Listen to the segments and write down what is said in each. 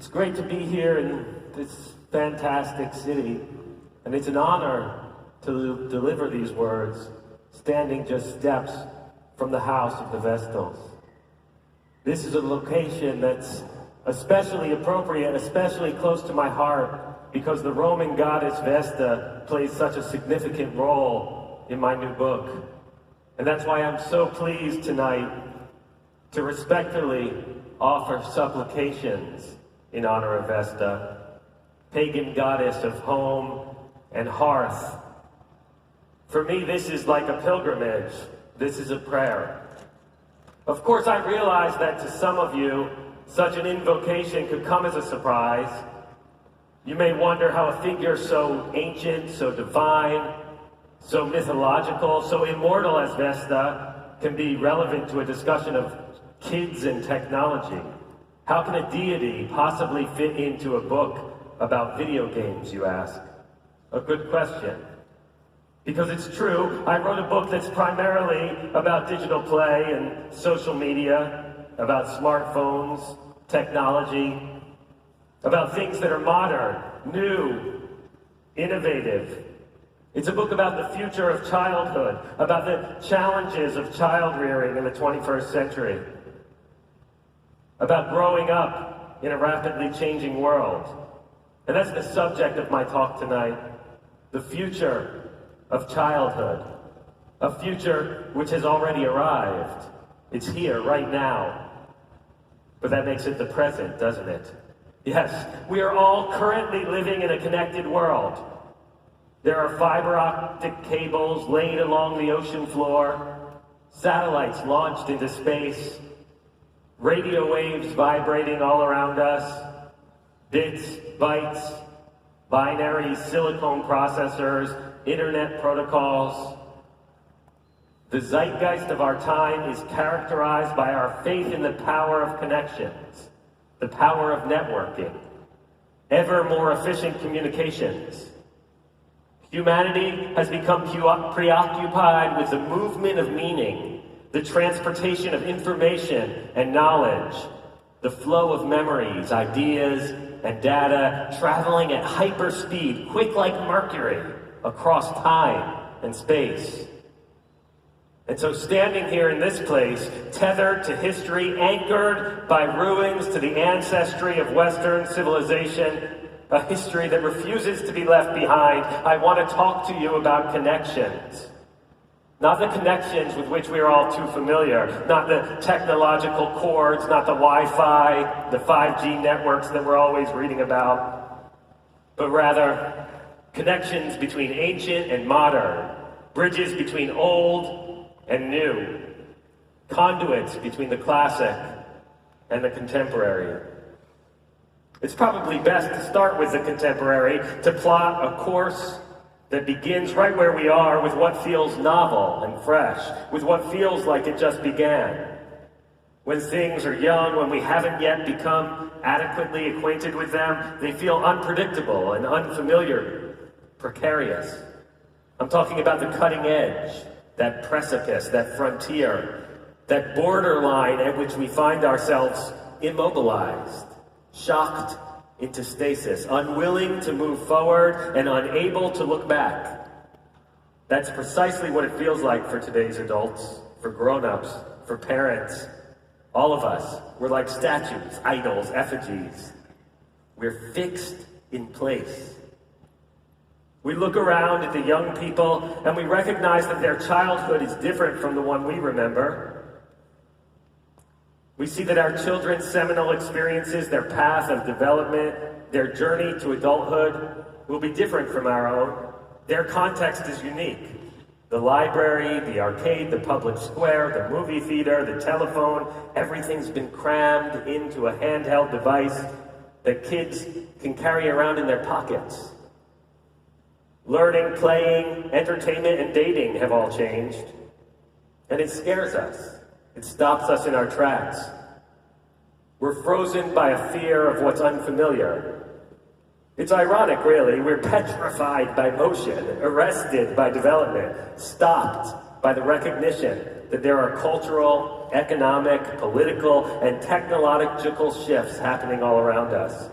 It's great to be here in this fantastic city, and it's an honor to deliver these words, standing just steps from the house of the Vestals. This is a location that's especially appropriate, especially close to my heart, because the Roman goddess Vesta plays such a significant role in my new book. And that's why I'm so pleased tonight to respectfully offer supplications in honor of Vesta, pagan goddess of home and hearth. For me, this is like a pilgrimage. This is a prayer. Of course, I realize that to some of you, such an invocation could come as a surprise. You may wonder how a figure so ancient, so divine, so mythological, so immortal as Vesta can be relevant to a discussion of kids and technology. How can a deity possibly fit into a book about video games, you ask? A good question. Because it's true, I wrote a book that's primarily about digital play and social media, about smartphones, technology, about things that are modern, new, innovative. It's a book about the future of childhood, about the challenges of child rearing in the 21st century, about growing up in a rapidly changing world. And that's the subject of my talk tonight, the future of childhood, a future which has already arrived. It's here right now. But that makes it the present, doesn't it? Yes, we are all currently living in a connected world. There are fiber optic cables laid along the ocean floor, satellites launched into space, radio waves vibrating all around us, bits, bytes, binary silicone processors, internet protocols. The zeitgeist of our time is characterized by our faith in the power of connections, the power of networking, ever more efficient communications. Humanity has become preoccupied with the movement of meaning, the transportation of information and knowledge, the flow of memories, ideas, and data traveling at hyperspeed, quick like Mercury, across time and space. And so standing here in this place, tethered to history, anchored by ruins to the ancestry of Western civilization, a history that refuses to be left behind, I want to talk to you about connections. Not the connections with which we are all too familiar, not the technological cords, not the Wi-Fi, the 5G networks that we're always reading about, but rather connections between ancient and modern, bridges between old and new, conduits between the classic and the contemporary. It's probably best to start with the contemporary, to plot a course that begins right where we are with what feels novel and fresh, with what feels like it just began. When things are young, when we haven't yet become adequately acquainted with them, they feel unpredictable and unfamiliar, precarious. I'm talking about the cutting edge, that precipice, that frontier, that borderline at which we find ourselves immobilized, shocked into stasis, unwilling to move forward and unable to look back. That's precisely what it feels like for today's adults, for grown-ups, for parents. All of us, we're like statues, idols, effigies. We're fixed in place. We look around at the young people and we recognize that their childhood is different from the one we remember. We see that our children's seminal experiences, their path of development, their journey to adulthood will be different from our own. Their context is unique. The library, the arcade, the public square, the movie theater, the telephone, everything's been crammed into a handheld device that kids can carry around in their pockets. Learning, playing, entertainment, and dating have all changed. And it scares us. It stops us in our tracks. We're frozen by a fear of what's unfamiliar. It's ironic, really. We're petrified by motion, arrested by development, stopped by the recognition that there are cultural, economic, political, and technological shifts happening all around us.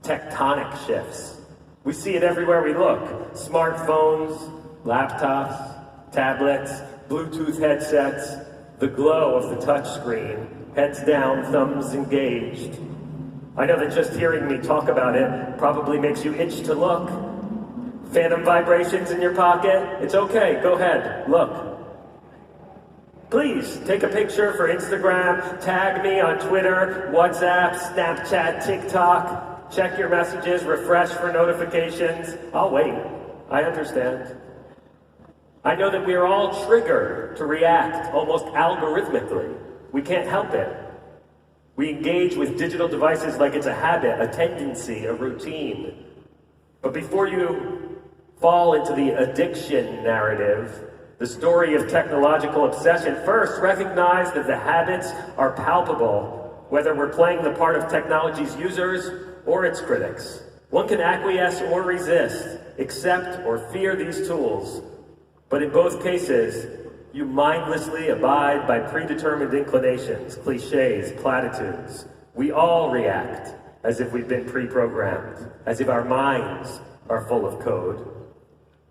Tectonic shifts. We see it everywhere we look. Smartphones, laptops, tablets, Bluetooth headsets, the glow of the touchscreen, heads down, thumbs engaged. I know that just hearing me talk about it probably makes you itch to look. Phantom vibrations in your pocket? It's okay, go ahead, look. Please, take a picture for Instagram, tag me on Twitter, WhatsApp, Snapchat, TikTok. Check your messages, refresh for notifications. I'll wait. I understand. I know that we are all triggered to react almost algorithmically. We can't help it. We engage with digital devices like it's a habit, a tendency, a routine. But before you fall into the addiction narrative, the story of technological obsession, first recognize that the habits are palpable, whether we're playing the part of technology's users or its critics. One can acquiesce or resist, accept or fear these tools, but in both cases, you mindlessly abide by predetermined inclinations, cliches, platitudes. We all react as if we've been pre-programmed, as if our minds are full of code.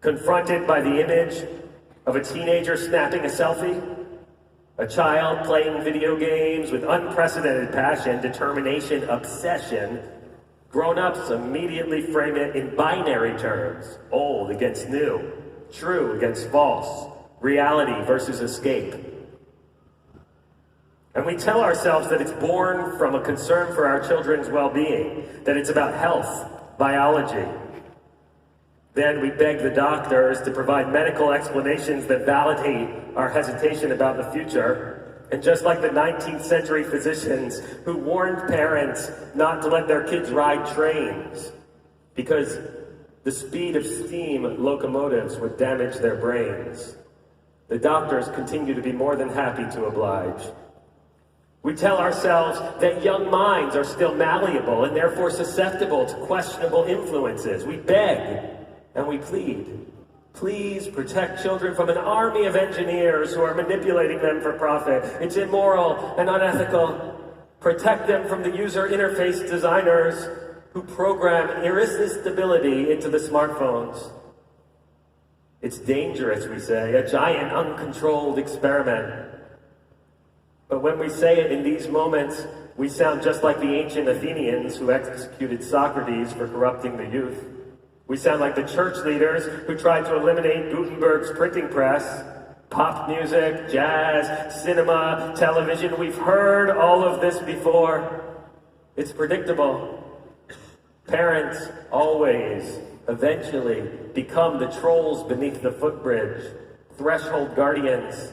Confronted by the image of a teenager snapping a selfie, a child playing video games with unprecedented passion, determination, obsession, grown-ups immediately frame it in binary terms, old against new, true against false, reality versus escape. And we tell ourselves that it's born from a concern for our children's well-being, that it's about health, biology. Then we beg the doctors to provide medical explanations that validate our hesitation about the future. And just like the 19th century physicians who warned parents not to let their kids ride trains because the speed of steam locomotives would damage their brains, the doctors continue to be more than happy to oblige. We tell ourselves that young minds are still malleable and therefore susceptible to questionable influences. We beg and we plead. Please protect children from an army of engineers who are manipulating them for profit. It's immoral and unethical. Protect them from the user interface designers who program irresistibility into the smartphones. It's dangerous, we say, a giant uncontrolled experiment. But when we say it in these moments, we sound just like the ancient Athenians who executed Socrates for corrupting the youth. We sound like the church leaders who tried to eliminate Gutenberg's printing press. Pop music, jazz, cinema, television, we've heard all of this before. It's predictable. Parents always, eventually, become the trolls beneath the footbridge, threshold guardians,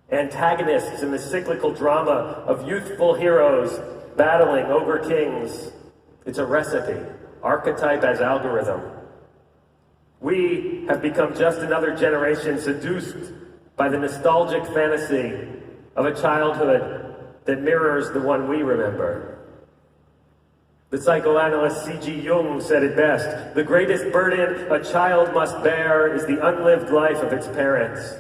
antagonists in the cyclical drama of youthful heroes battling ogre kings. It's a recipe. Archetype as algorithm. We have become just another generation seduced by the nostalgic fantasy of a childhood that mirrors the one we remember. The psychoanalyst C.G. Jung said it best: the greatest burden a child must bear is the unlived life of its parents.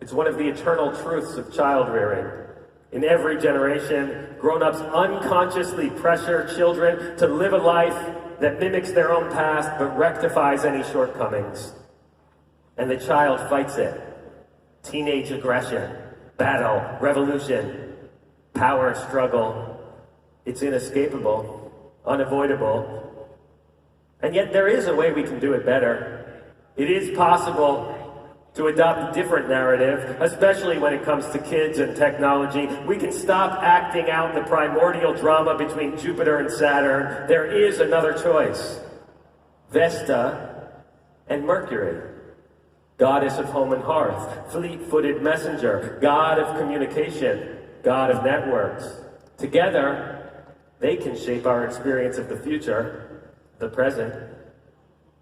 It's one of the eternal truths of child rearing. In every generation, grown-ups unconsciously pressure children to live a life that mimics their own past but rectifies any shortcomings. And the child fights it. Teenage aggression, battle, revolution, power struggle. It's inescapable, unavoidable. And yet there is a way we can do it better. It is possible to adopt a different narrative, especially when it comes to kids and technology. We can stop acting out the primordial drama between Jupiter and Saturn. There is another choice. Vesta and Mercury. Goddess of home and hearth, fleet-footed messenger, god of communication, god of networks. Together, they can shape our experience of the future, the present.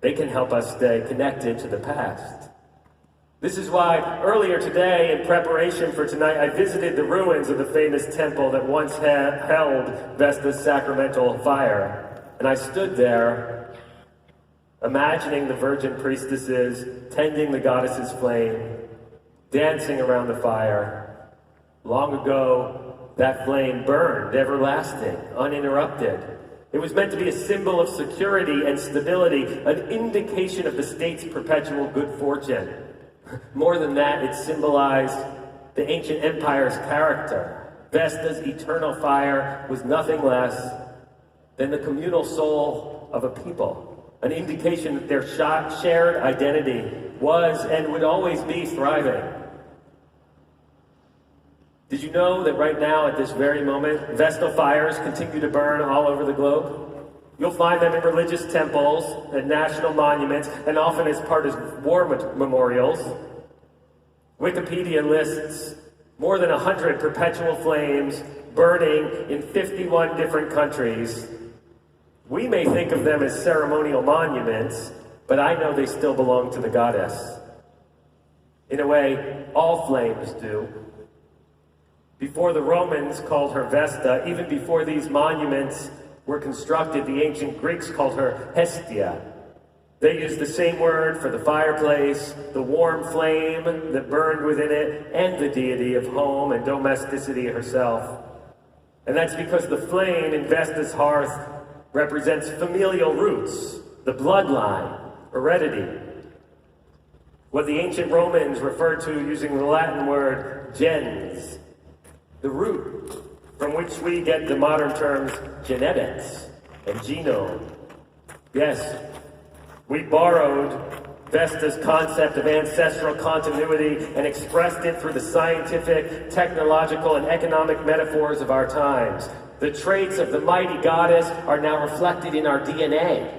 They can help us stay connected to the past. This is why earlier today, in preparation for tonight, I visited the ruins of the famous temple that once held Vesta's sacramental fire. And I stood there, imagining the virgin priestesses tending the goddess's flame, dancing around the fire. Long ago, that flame burned, everlasting, uninterrupted. It was meant to be a symbol of security and stability, an indication of the state's perpetual good fortune. More than that, it symbolized the ancient empire's character. Vesta's eternal fire was nothing less than the communal soul of a people, an indication that their shared identity was and would always be thriving. Did you know that right now, at this very moment, Vestal fires continue to burn all over the globe? You'll find them in religious temples, at national monuments, and often as part of war memorials. Wikipedia lists more than 100 perpetual flames burning in 51 different countries. We may think of them as ceremonial monuments, but I know they still belong to the goddess. In a way, all flames do. Before the Romans called her Vesta, even before these monuments were constructed, the ancient Greeks called her Hestia. They used the same word for the fireplace, the warm flame that burned within it, and the deity of home and domesticity herself. And that's because the flame in Vesta's hearth represents familial roots, the bloodline, heredity. What the ancient Romans referred to using the Latin word gens, the root from which we get the modern terms genetics and genome. Yes, we borrowed Vesta's concept of ancestral continuity and expressed it through the scientific, technological, and economic metaphors of our times. The traits of the mighty goddess are now reflected in our DNA.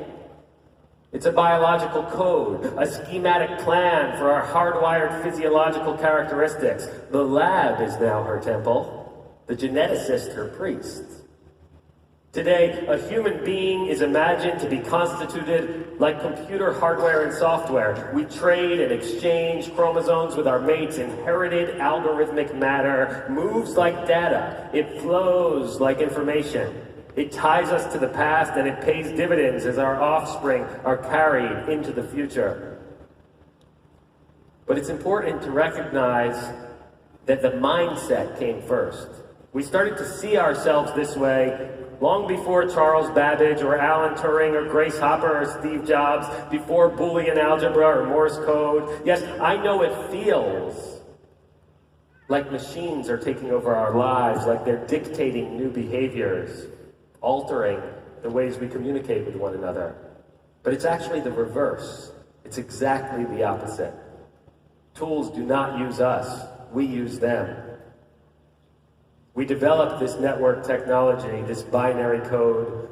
It's a biological code, a schematic plan for our hardwired physiological characteristics. The lab is now her temple, the geneticist her priest. Today, a human being is imagined to be constituted like computer hardware and software. We trade and exchange chromosomes with our mates. Inherited algorithmic matter moves like data. It flows like information. It ties us to the past, and it pays dividends as our offspring are carried into the future. But it's important to recognize that the mindset came first. We started to see ourselves this way long before Charles Babbage or Alan Turing or Grace Hopper or Steve Jobs, before Boolean algebra or Morse code. Yes, I know it feels like machines are taking over our lives, like they're dictating new behaviors, altering the ways we communicate with one another. But it's actually the reverse. It's exactly the opposite. Tools do not use us, we use them. We developed this network technology, this binary code,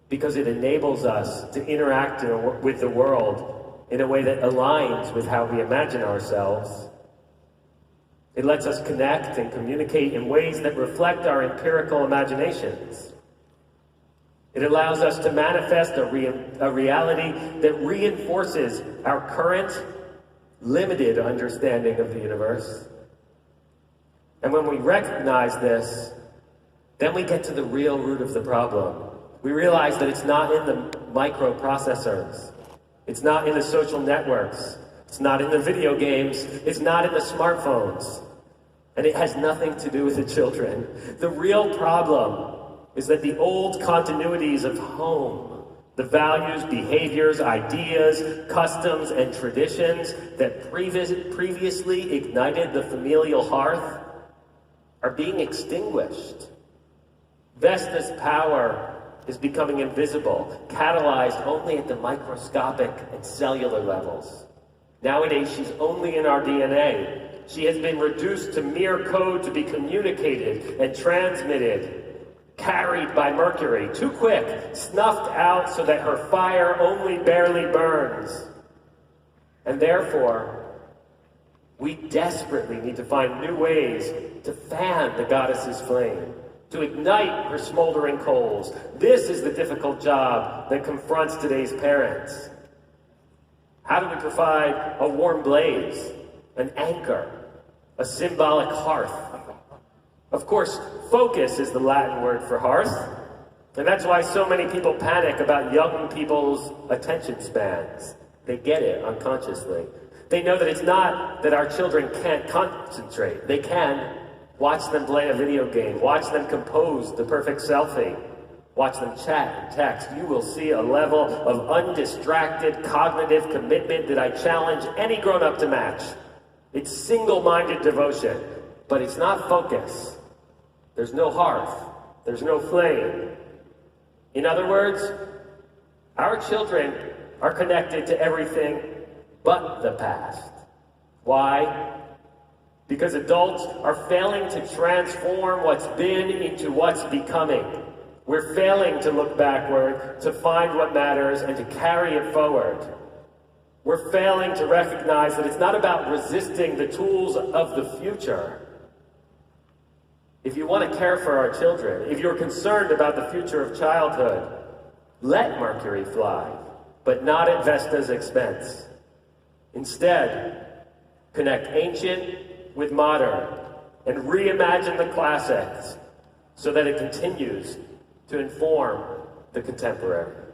because it enables us to interact with the world in a way that aligns with how we imagine ourselves. It lets us connect and communicate in ways that reflect our empirical imaginations. It allows us to manifest a reality that reinforces our current, limited understanding of the universe. And when we recognize this, then we get to the real root of the problem. We realize that it's not in the microprocessors. It's not in the social networks. It's not in the video games. It's not in the smartphones. And it has nothing to do with the children. The real problem is that the old continuities of home, the values, behaviors, ideas, customs, and traditions that previously ignited the familial hearth are being extinguished. Vesta's power is becoming invisible, catalyzed only at the microscopic and cellular levels. Nowadays, she's only in our DNA. She has been reduced to mere code to be communicated and transmitted, carried by Mercury, too quick, snuffed out so that her fire only barely burns. And therefore, we desperately need to find new ways to fan the goddess's flame, to ignite her smoldering coals. This is the difficult job that confronts today's parents. How do we provide a warm blaze, an anchor, a symbolic hearth? Of course, focus is the Latin word for hearth, and that's why so many people panic about young people's attention spans. They get it unconsciously. They know that it's not that our children can't concentrate. They can. Watch them play a video game. Watch them compose the perfect selfie. Watch them chat and text. You will see a level of undistracted cognitive commitment that I challenge any grown-up to match. It's single-minded devotion, but it's not focus. There's no hearth. There's no flame. In other words, our children are connected to everything but the past. Why? Because adults are failing to transform what's been into what's becoming. We're failing to look backward, to find what matters, and to carry it forward. We're failing to recognize that it's not about resisting the tools of the future. If you want to care for our children, if you're concerned about the future of childhood, let Mercury fly, but not at Vesta's expense. Instead, connect ancient with modern and reimagine the classics so that it continues to inform the contemporary.